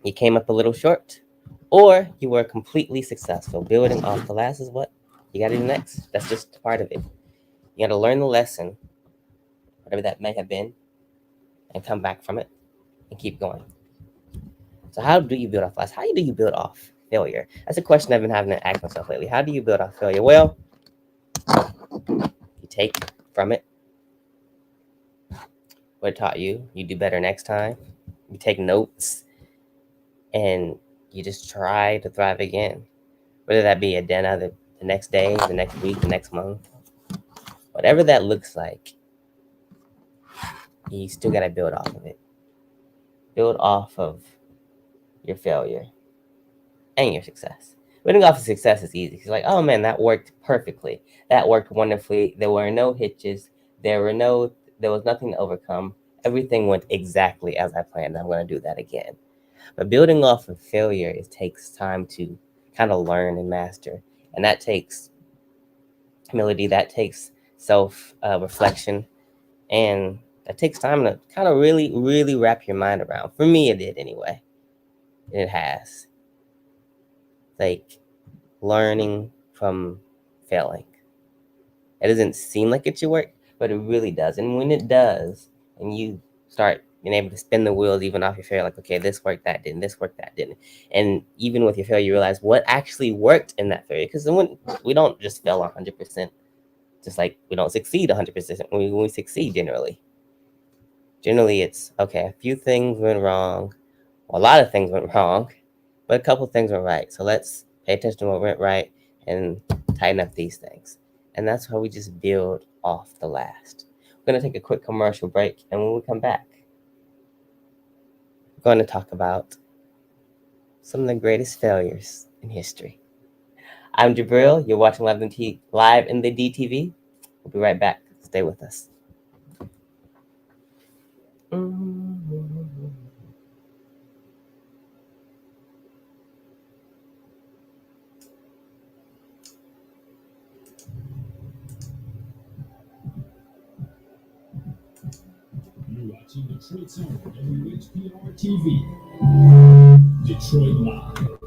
You came up a little short, or you were completely successful. Building off the last is what you got to do next. That's just part of it. You got to learn the lesson, whatever that may have been, and come back from it and keep going. So, how do you build off last? How do you build off failure? That's a question I've been having to ask myself lately. How do you build off failure? Well, you take from it what it taught you. You do better next time. You take notes and you just try to thrive again. Whether that be a dinner the next day, the next week, the next month, whatever that looks like, you still got to build off of it. Build off of your failure and your success. Building off of success is easy. It's like, oh man, that worked perfectly. That worked wonderfully. There were no hitches. There was nothing to overcome. Everything went exactly as I planned. I'm going to do that again. But building off of failure, it takes time to kind of learn and master. And that takes humility, that takes self reflection, and that takes time to kind of really, really wrap your mind around. For me, it did anyway. It has. Like learning from failing. It doesn't seem like it should work, but it really does. And when it does, and you start being able to spin the wheels even off your failure, like, okay, this worked, that didn't, this worked, that didn't. And even with your failure, you realize what actually worked in that failure. Because when we don't just fail 100%, just like we don't succeed 100% when we succeed generally. Generally, it's okay, a few things went wrong, well, a lot of things went wrong, but a couple things went right. So let's pay attention to what went right and tighten up these things. And that's how we just build off the last. We're going to take a quick commercial break. And when we come back, we're going to talk about some of the greatest failures in history. I'm Jabril. You're watching live in the DTV. We'll be right back. Stay with us. You're watching Detroit's own WHPR TV. Detroit Live.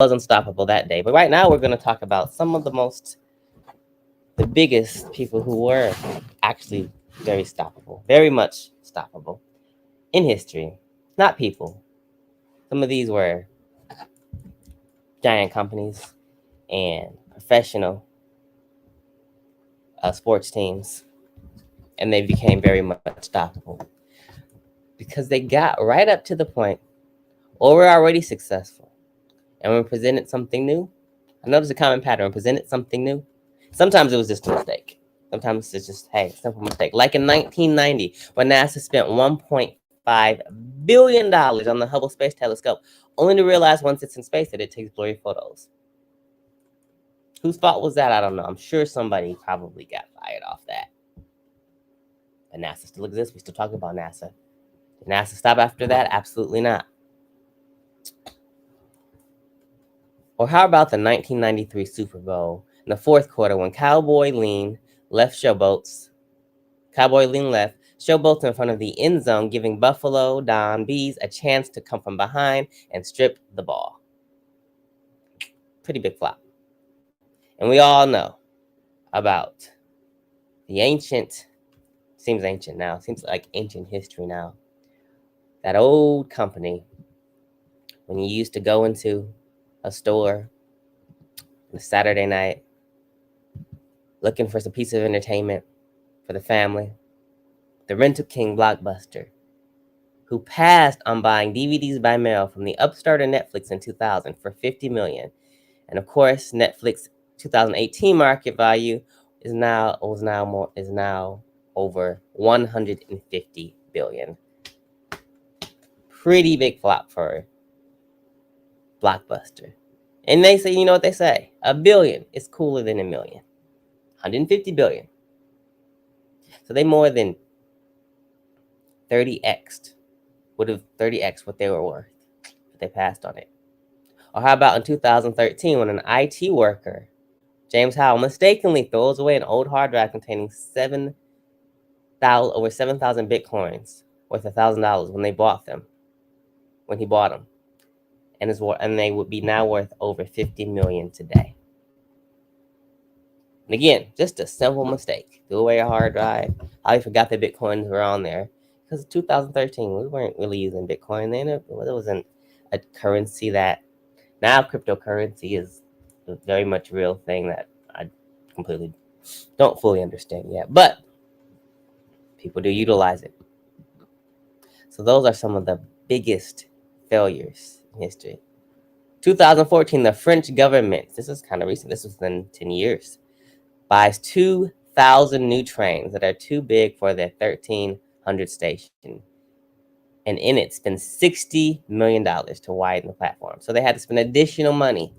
was unstoppable that day. But right now we're going to talk about some of the biggest people who were actually very stoppable, very much stoppable in history. Not people. Some of these were giant companies and professional sports teams, and they became very much stoppable because they got right up to the point or were already successful. And when presented something new, I noticed a common pattern. Presented something new, sometimes it was just a mistake. Sometimes it's just, hey, simple mistake. Like in 1990, when NASA spent $1.5 billion on the Hubble Space Telescope, only to realize once it's in space that it takes blurry photos. Whose fault was that? I don't know. I'm sure somebody probably got fired off that. But NASA still exists. We still talk about NASA. Did NASA stop after that? Absolutely not. Or how about the 1993 Super Bowl in the fourth quarter when Cowboy Lean left Showboats? Cowboy Lean left Showboats in front of the end zone, giving Buffalo Don Bees a chance to come from behind and strip the ball. Pretty big flop. And we all know about the ancient, seems ancient now, seems like ancient history now. That old company, when you used to go into a store on a Saturday night looking for some piece of entertainment for the family, the Rental King Blockbuster, who passed on buying DVDs by mail from the upstart of Netflix in 2000 for $50 million. And of course, Netflix 2018 market value is now over 150 billion. Pretty big flop for Blockbuster. And they say, you know what they say? A billion is cooler than a million. 150 billion. So they more than 30x'd, would have 30x what they were worth if they passed on it. Or how about in 2013 when an IT worker, James Howell, mistakenly throws away an old hard drive containing over 7,000 Bitcoins worth $1,000 when he bought them. And they would be now worth over 50 million today. And again, just a simple mistake. Threw away a hard drive. I forgot the Bitcoins were on there. Because 2013, we weren't really using Bitcoin then. It wasn't a currency that, now cryptocurrency is a very much real thing that I completely don't fully understand yet. But people do utilize it. So those are some of the biggest failures in history. 2014, the French government, this is kind of recent, this was within 10 years, buys 2,000 new trains that are too big for their 1,300 station. And in it, spends $60 million to widen the platform. So they had to spend additional money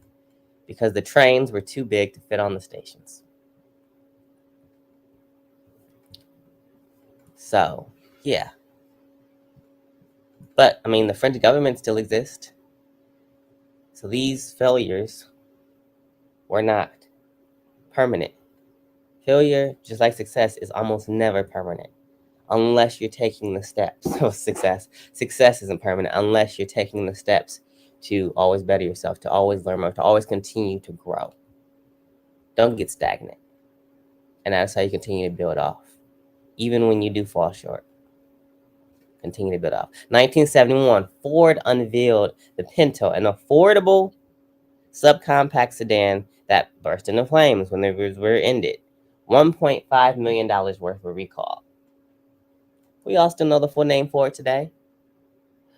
because the trains were too big to fit on the stations. So, yeah. But, I mean, the French government still exists. So these failures were not permanent. Failure, just like success, is almost never permanent unless you're taking the steps. So success isn't permanent unless you're taking the steps to always better yourself, to always learn more, to always continue to grow. Don't get stagnant. And that's how you continue to build off. Even when you do fall short, continue to build off. 1971, Ford unveiled the Pinto, an affordable subcompact sedan that burst into flames when the were ended. $1.5 million worth of recall. We all still know the full name for it today.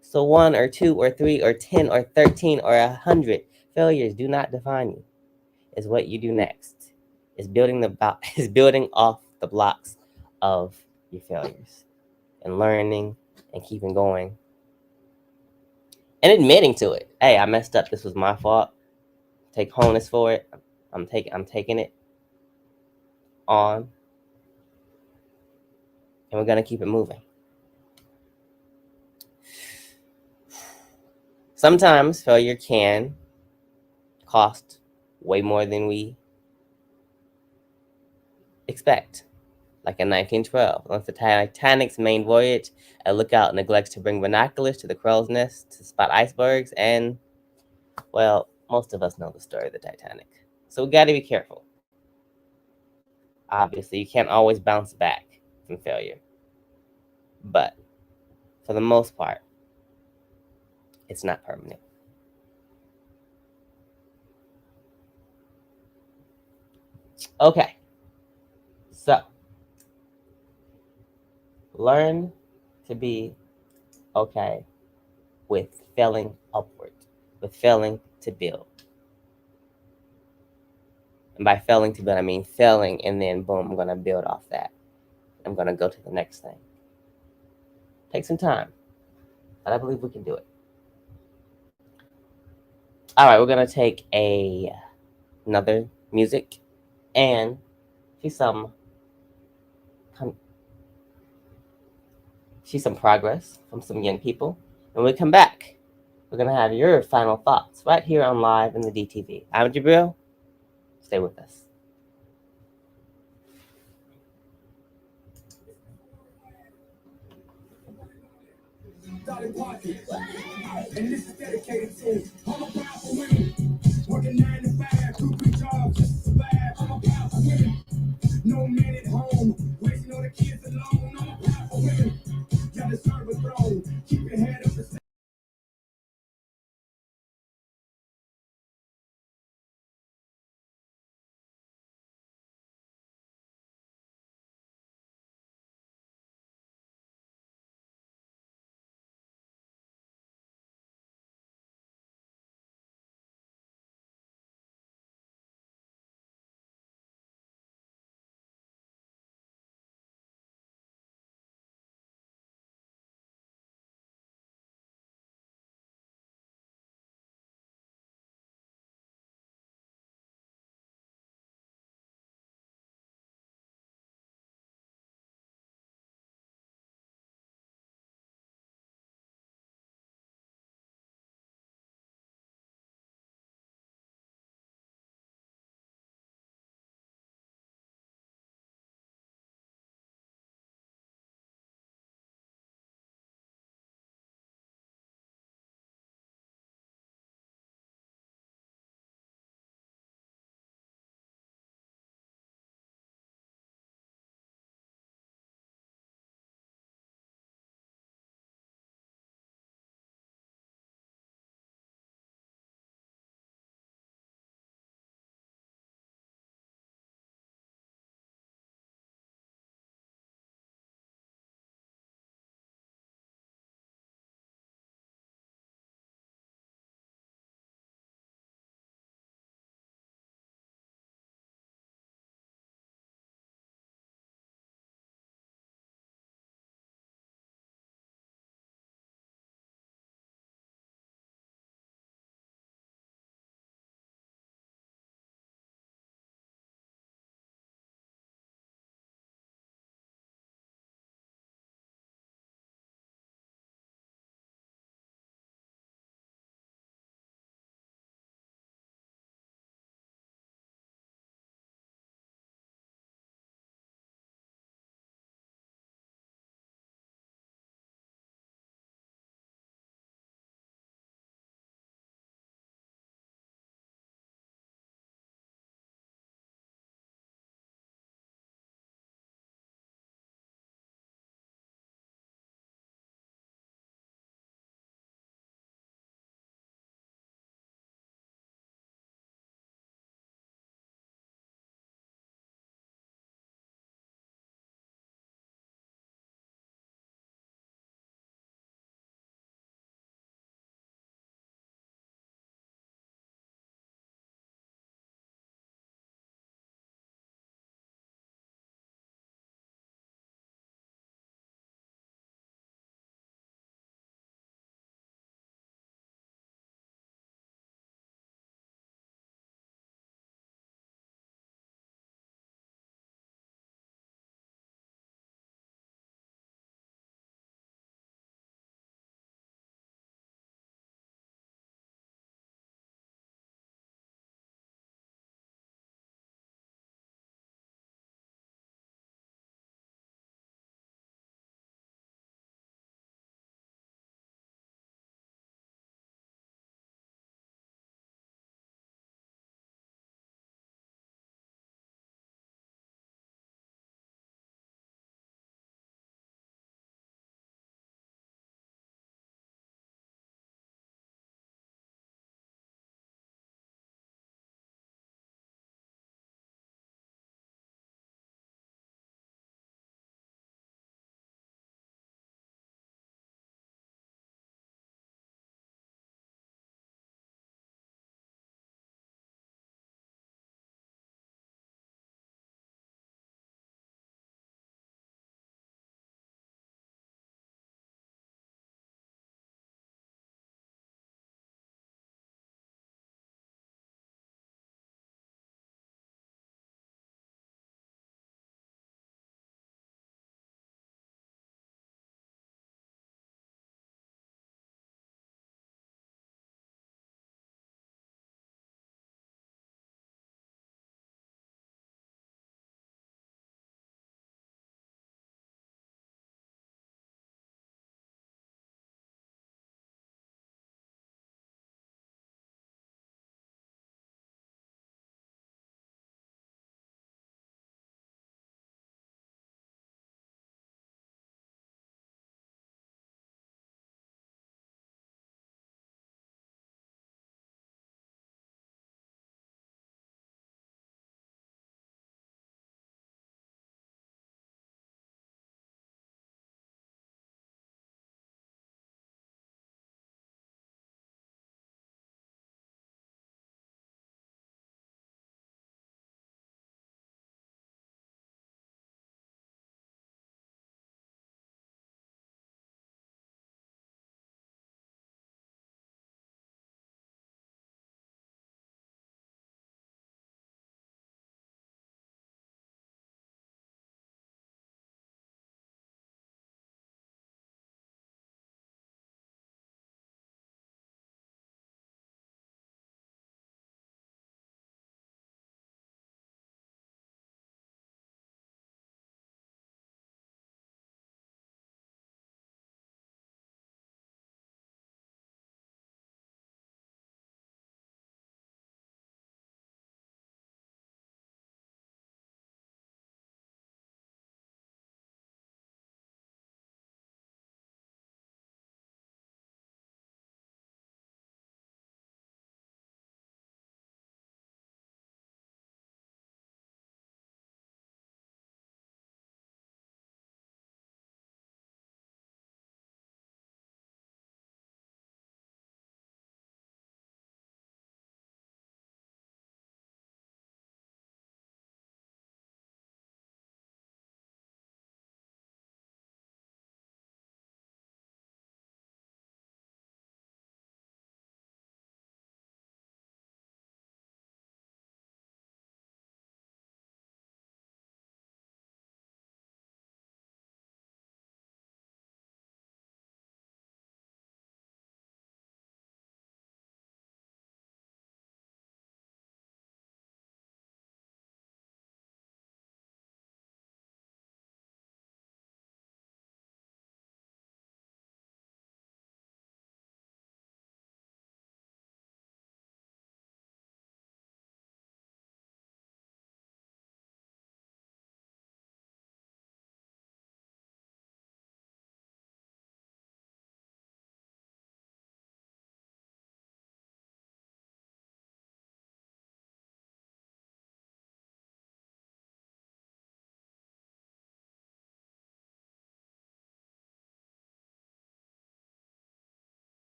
So 1 or 2 or 3 or 10 or 13 or 100 failures do not define you. It's what you do next. It's building off the blocks of your failures and learning and keeping going and admitting to it. Hey, I messed up. This was my fault. Take wholeness for it. I'm taking it on, and we're gonna keep it moving. Sometimes failure can cost way more than we expect. Like in 1912, on the Titanic's main voyage, a lookout neglects to bring binoculars to the crow's nest to spot icebergs, and, well, most of us know the story of the Titanic. So we got to be careful. Obviously, you can't always bounce back from failure. But for the most part, it's not permanent. Okay. So, learn to be okay with failing upward, with failing to build. And by failing to build, I mean failing and then boom, I'm going to build off that. I'm going to go to the next thing. Take some time, but I believe we can do it. All right, we're going to take another music and see some progress from some young people. And when we come back, we're going to have your final thoughts right here on Live in the DTV. I'm Jabril. Stay with us. Dolly Parton. And this is dedicated to all the powerful women working 9 to 5, 2, 3 jobs just to survive. All the powerful women, no man at home, raising all the kids alone. All the powerful women, y'all deserve a throne. Keep your head up.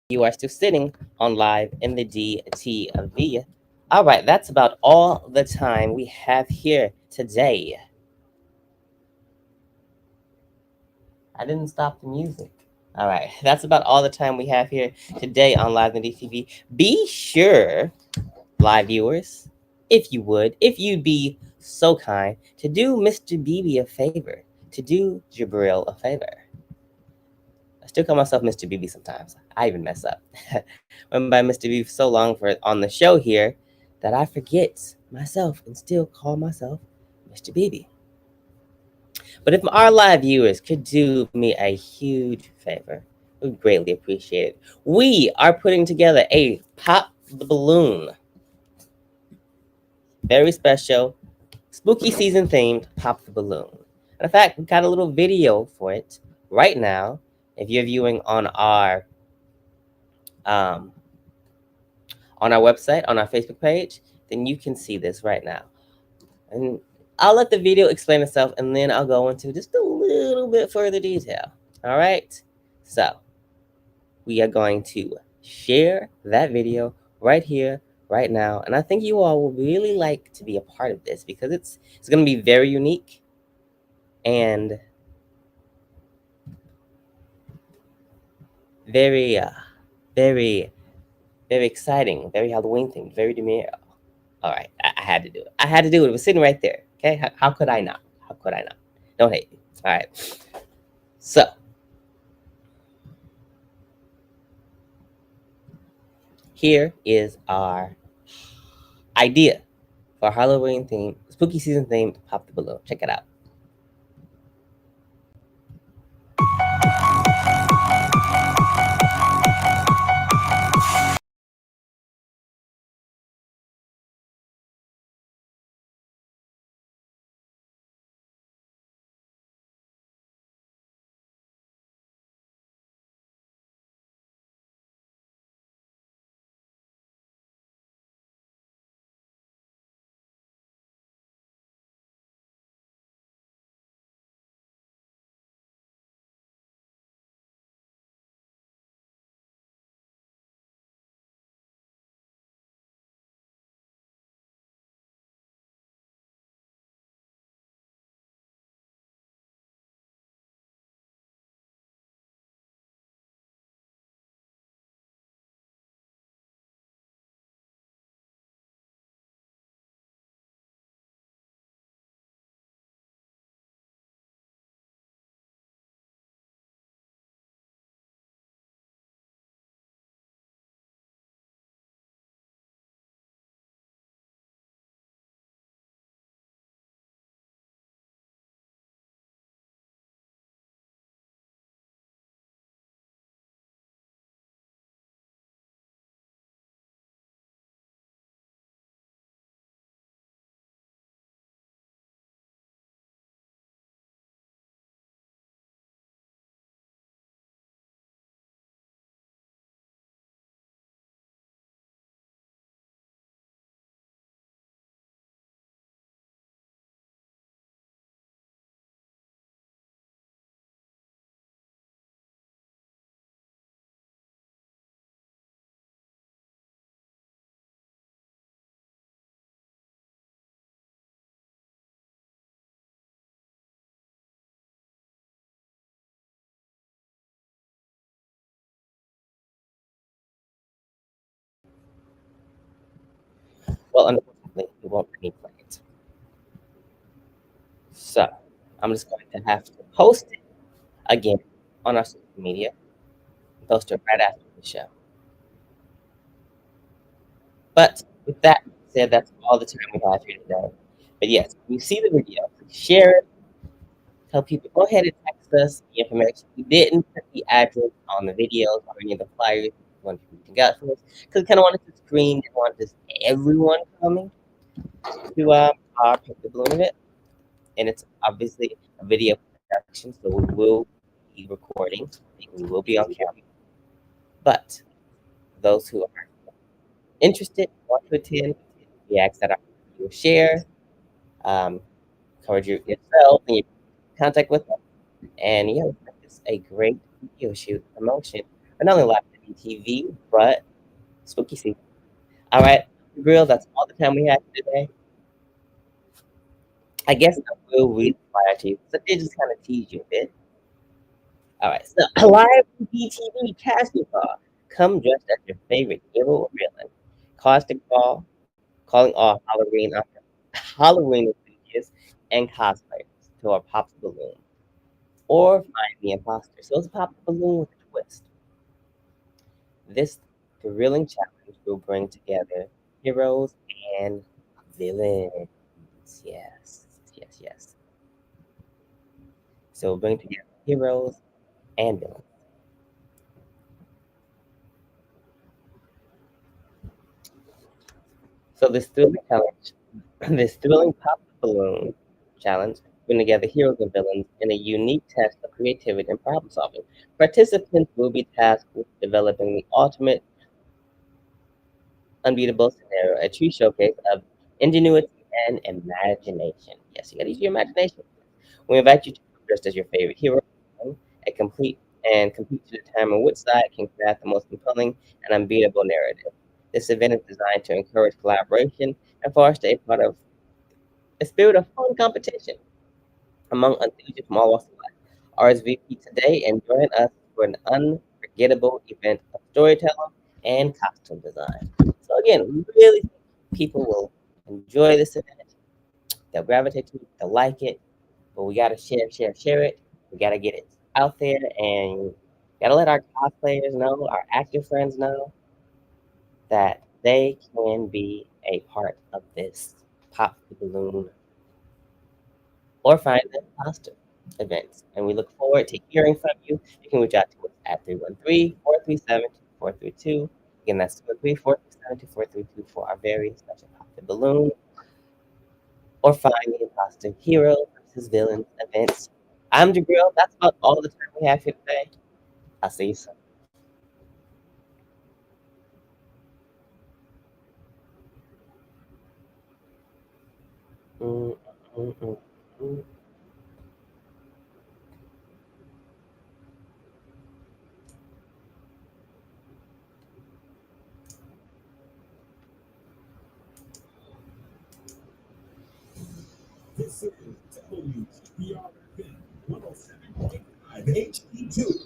You are still sitting on live in the DTV. All right, that's about all the time we have here today. I didn't stop the music. All right, that's about all the time we have here today on Live in the DTV. Be sure, live viewers, if you'd be so kind to do Mr. BB a favor, to do Jabril a favor. I still call myself Mr. BB sometimes. I even mess up. Went by Mr. BB for so long on the show here that I forget myself and still call myself Mr. BB. But if our live viewers could do me a huge favor, we would greatly appreciate it. We are putting together a Pop the Balloon, very special, spooky season themed Pop the Balloon. And in fact, we got a little video for it right now. If you're viewing um, on our website, on our Facebook page, then you can see this right now. And I'll let the video explain itself, and then I'll go into just a little bit further detail. All right? So we are going to share that video right here, right now. And I think you all will really like to be a part of this because it's going to be very unique and very, very, very exciting, very Halloween themed, very demure. All right, I had to do it. I had to do it. It was sitting right there. Okay, how could I not? How could I not? Don't hate me. All right. So here is our idea for Halloween theme, spooky season themed Pop the Balloon. Check it out. Well, unfortunately, it won't let me play it. So I'm just going to have to post it again on our social media, post it right after the show. But with that said, that's all the time we have here today. But yes, when you see the video, share it, tell people, go ahead and text us the information. We didn't put the address on the videos or any of the flyers. We wanted people to get from us because we kind of wanted to screen, didn't want just everyone coming to our Pick the Balloon event. And it's obviously a video production, so we will be recording, we will be on camera. But those who are interested, want to attend, we ask that you share, encourage yourself and your contact with them. And yeah, it's a great video shoot promotion, but not only live BTV, but spooky season. All right, Grill, that's all the time we have today. I guess I will read fire to you. So they just kind of tease you a bit. All right, so live BTV casting call. Come dressed as your favorite hero or villain. Caustic call, calling all Halloween enthusiasts and cosplayers to a pop the balloon. Or find the imposter. So it's pop the balloon with a twist. This thrilling challenge will bring together heroes and villains. Yes, yes, yes. So we'll bring together heroes and villains. So this thrilling challenge, this thrilling pop the balloon challenge, bring together heroes and villains in a unique test of creativity and problem solving. Participants will be tasked with developing the ultimate unbeatable scenario, a true showcase of ingenuity and imagination. Yes, you gotta use your imagination. We invite you to just as your favorite hero, a complete and compete to determine which side can craft the most compelling and unbeatable narrative. This event is designed to encourage collaboration and foster a spirit of fun competition among enthusiasts from all walks of life. RSVP today and join us for an unforgettable event of storytelling and costume design. So again, we really think people will enjoy this event. They'll gravitate to it, they'll like it, but we gotta share it. We gotta get it out there and gotta let our cosplayers know, our actor friends know that they can be a part of this Pop the Balloon or find them costume events. And we look forward to hearing from you. You can reach out to us at 313-437-2432. Again, that's 313-437-2432 for our very special Pop the Balloon or find the imposter hero versus villain events. I'm Jabril. That's about all the time we have here today. I'll see you soon. Mm, mm, mm, mm. This is WTBR 107.5 HD2.